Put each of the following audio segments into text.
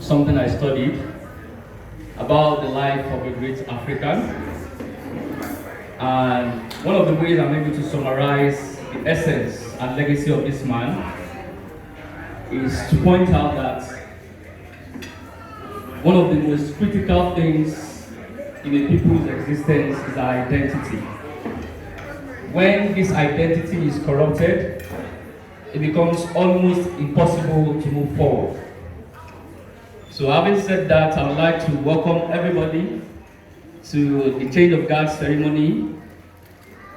something I studied about the life of a great African. And one of the ways I'm able to summarize the essence and legacy of this man is to point out that one of the most critical things in a people's existence is our identity. When this identity is corrupted, it becomes almost impossible to move forward. So having said that, I would like to welcome everybody to the change of guard ceremony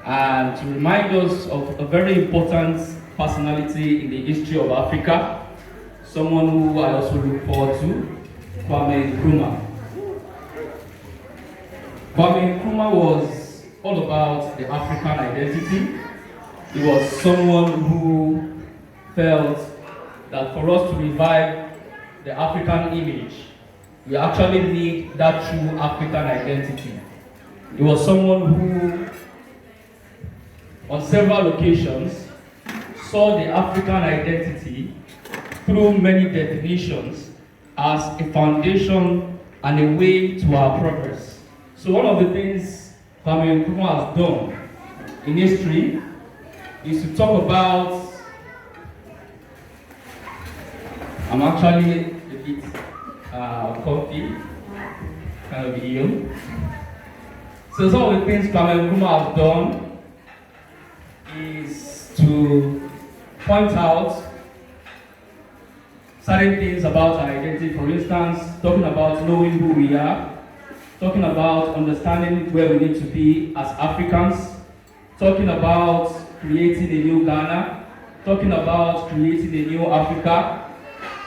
and to remind us of a very important personality in the history of Africa, someone who I also look forward to, Kwame Nkrumah. Kwame Nkrumah was all about the African identity. He was someone who felt that for us to revive the African image, we actually need that true African identity. He was someone who, on several occasions, saw the African identity through many definitions as a foundation and a way to our progress. So one of the things Kwame Nkrumah has done in history is to talk about, I'm actually a bit comfy, kind of ill. So some of the things Kwame Nkrumah has done is to point out certain things about our identity. For instance, talking about knowing who we are, talking about understanding where we need to be as Africans, talking about creating a new Ghana, talking about creating a new Africa.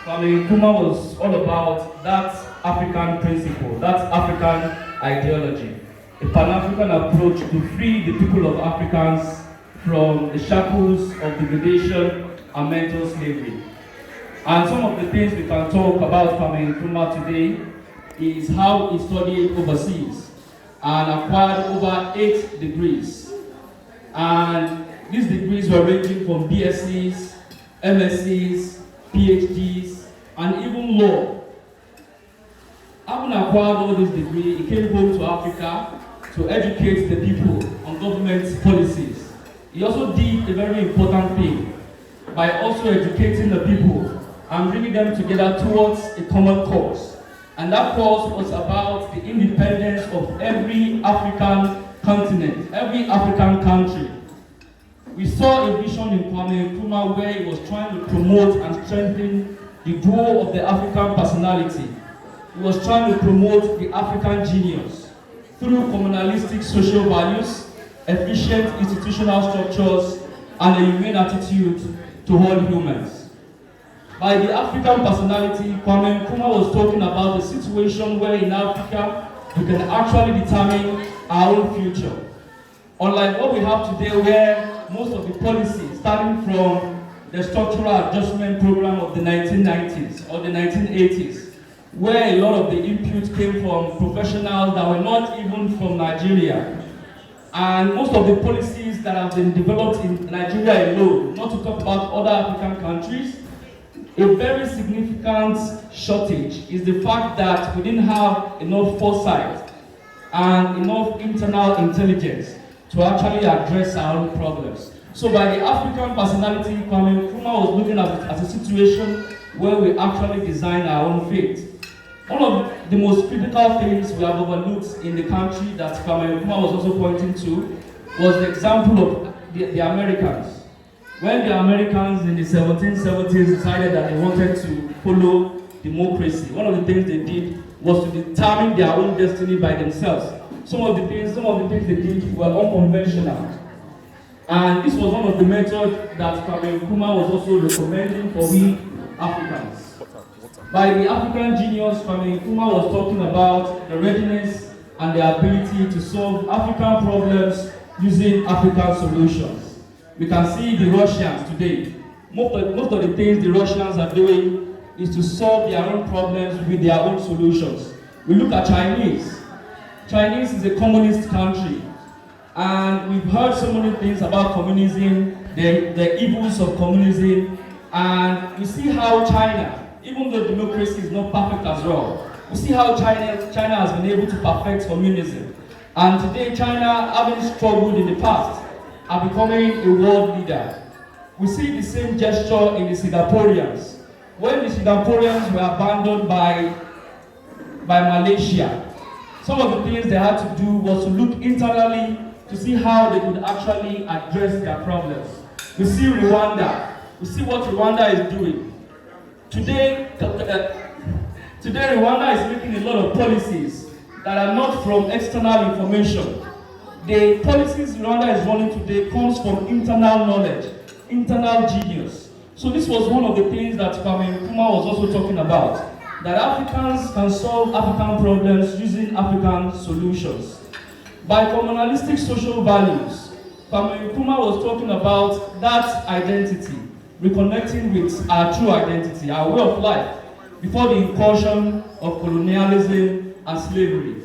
Kwame Nkrumah was all about that African principle, that African ideology, a Pan-African approach to free the people of Africans from the shackles of degradation and mental slavery. And some of the things we can talk about Kwame Nkrumah today is how he studied overseas and acquired over 8 degrees. And these degrees were ranging from BScs, MScs, PhDs, and even law. Having acquired all these degrees, he came home to Africa to educate the people on government policies. He also did a very important thing by also educating the people and bringing them together towards a common cause. And that cause was about the independence of every African continent, every African country. We saw a vision in Kwame Nkrumah where he was trying to promote and strengthen the duo of the African personality. He was trying to promote the African genius through communalistic social values, efficient institutional structures, and a humane attitude to all humans. By the African personality, Kwame Nkrumah was talking about the situation where in Africa we can actually determine our own future. Unlike what we have today, where most of the policies, starting from the structural adjustment program of the 1990s or the 1980s, where a lot of the input came from professionals that were not even from Nigeria. And most of the policies that have been developed in Nigeria alone, not to talk about other African countries, a very significant shortage is the fact that we didn't have enough foresight and enough internal intelligence to actually address our own problems. So by the African personality, Kwame Nkrumah was looking at it as a situation where we actually design our own fate. One of the most critical things we have overlooked in the country that Kwame Nkrumah was also pointing to was the example of the Americans. When the Americans in the 1770s decided that they wanted to follow democracy, one of the things they did was to determine their own destiny by themselves. Some of the things they did were unconventional. And this was one of the methods that Kwame Nkrumah was also recommending for we Africans. By the African genius, Kwame Nkrumah was talking about the readiness and the ability to solve African problems using African solutions. We can see the Russians today. Most of the things the Russians are doing is to solve their own problems with their own solutions. We look at Chinese. Chinese is a communist country. And we've heard so many things about communism, the evils of communism, and we see how China, even though democracy is not perfect as well. We see how China has been able to perfect communism. And today, China, having struggled in the past, are becoming a world leader. We see the same gesture in the Singaporeans. When the Singaporeans were abandoned by Malaysia, some of the things they had to do was to look internally to see how they could actually address their problems. We see Rwanda. We see what Rwanda is doing. Today Rwanda is making a lot of policies that are not from external information. The policies Rwanda is running today comes from internal knowledge, internal genius. So this was one of the things that Kwame Nkrumah was also talking about, that Africans can solve African problems using African solutions. By communalistic social values, Kwame Nkrumah was talking about that identity, reconnecting with our true identity, our way of life, before the incursion of colonialism and slavery.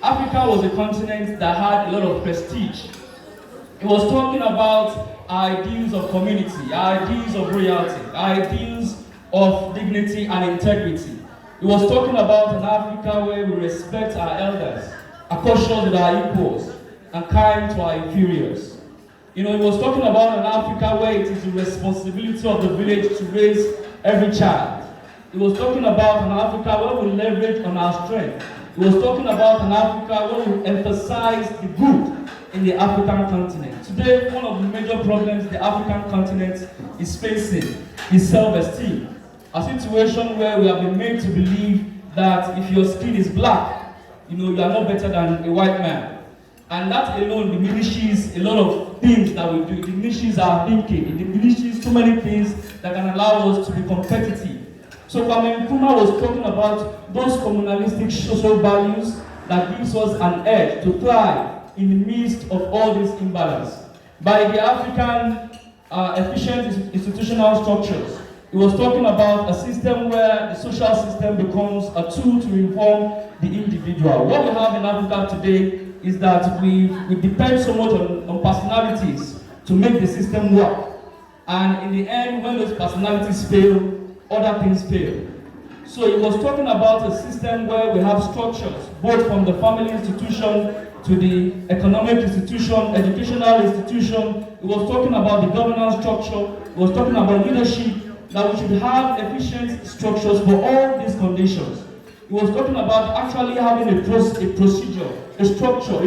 Africa was a continent that had a lot of prestige. It was talking about ideals of community, ideals of royalty, ideals of dignity and integrity. It was talking about an Africa where we respect our elders, are cautious with our equals, and kind to our inferiors. It was talking about an Africa where it is the responsibility of the village to raise every child. It was talking about an Africa where we leverage on our strength. It was talking about an Africa where we emphasize the good in the African continent. Today, one of the major problems the African continent is facing is self-esteem. A situation where we have been made to believe that if your skin is black, you are not better than a white man. And that alone diminishes a lot of things that we do. It diminishes our thinking. It diminishes so many things that can allow us to be competitive. So Kwame Nkrumah was talking about those communalistic social values that gives us an edge to thrive in the midst of all this imbalance. By the African efficient institutional structures, he was talking about a system where the social system becomes a tool to inform the individual. What we have in Africa today is that we depend so much on personalities to make the system work. And in the end, when those personalities fail, other things fail. So he was talking about a system where we have structures, both from the family institution to the economic institution, educational institution. He was talking about the governance structure. He was talking about leadership, that we should have efficient structures for all these conditions. He was talking about actually having a procedure, a structure,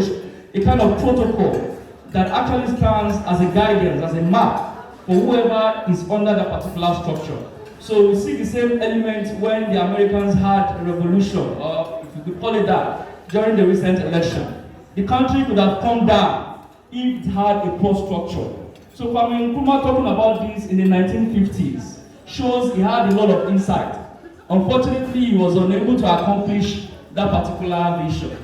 a kind of protocol that actually stands as a guidance, as a map for whoever is under that particular structure. So we see the same element when the Americans had a revolution, or if you could call it that, during the recent election. The country could have come down if it had a poor structure. So Kwame Nkrumah talking about this in the 1950s shows he had a lot of insight. Unfortunately, he was unable to accomplish that particular vision.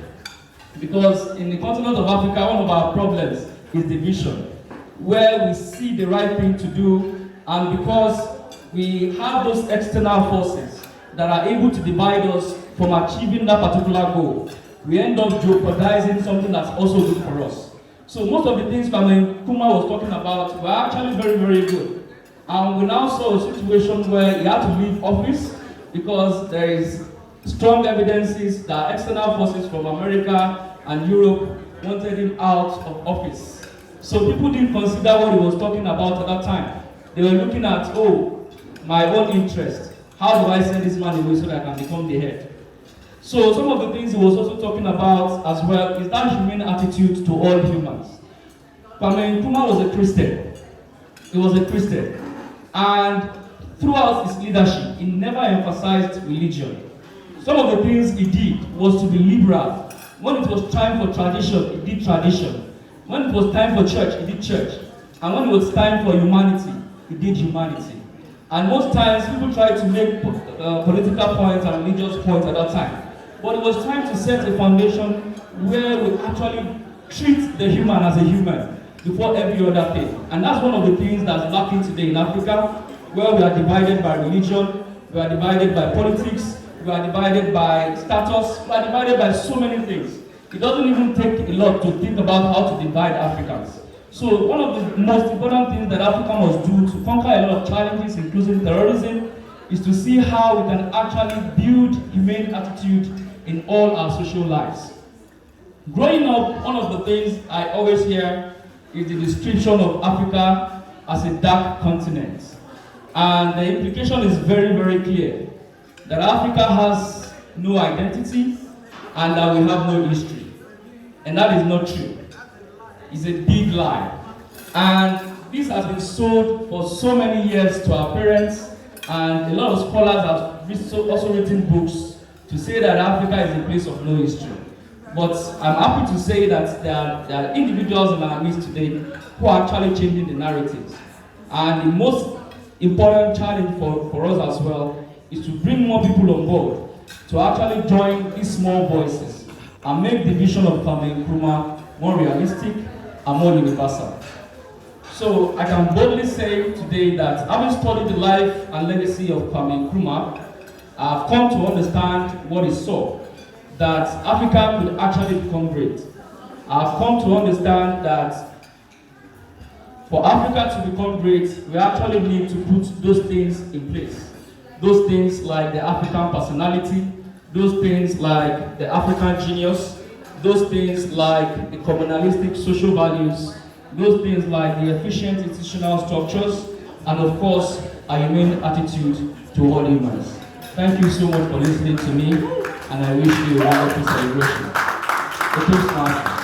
Because in the continent of Africa, one of our problems is division, where we see the right thing to do, and because we have those external forces that are able to divide us from achieving that particular goal, we end up jeopardizing something that's also good for us. So most of the things Kwame Nkrumah was talking about were actually very, very good. And we now saw a situation where he had to leave office because there is strong evidences that external forces from America and Europe wanted him out of office. So people didn't consider what he was talking about at that time. They were looking at, my own interest. How do I send this man away so that I can become the head? So some of the things he was also talking about as well is that humane attitude to all humans. Kwame Nkrumah was a Christian. He was a Christian. And throughout his leadership, he never emphasized religion. Some of the things he did was to be liberal. When it was time for tradition, he did tradition. When it was time for church, he did church. And when it was time for humanity, he did humanity. And most times, people try to make political points and religious points at that time. But it was time to set a foundation where we actually treat the human as a human before every other thing. And that's one of the things that's lacking today in Africa, where we are divided by religion, we are divided by politics, we are divided by status, we are divided by so many things. It doesn't even take a lot to think about how to divide Africans. So one of the most important things that Africa must do to conquer a lot of challenges, including terrorism, is to see how we can actually build humane attitude in all our social lives. Growing up, one of the things I always hear is the description of Africa as a dark continent. And the implication is very, very clear, that Africa has no identity and that we have no history. And that is not true. It's a big lie. And this has been sold for so many years to our parents, and a lot of scholars have also written books to say that Africa is a place of no history. But I'm happy to say that there are individuals in our midst today who are actually changing the narratives. And the most important challenge for us as well is to bring more people on board to actually join these small voices and make the vision of Kwame Nkrumah more realistic and more universal. So I can boldly say today that having studied the life and legacy of Kwame Nkrumah, I've come to understand what he saw, that Africa could actually become great. I've come to understand that for Africa to become great, we actually need to put those things in place. Those things like the African personality, those things like the African genius, those things like the communalistic social values, those things like the efficient institutional structures, and of course, a humane attitude toward humans. Thank you so much for listening to me, and I wish you a wonderful celebration. The toastmasters.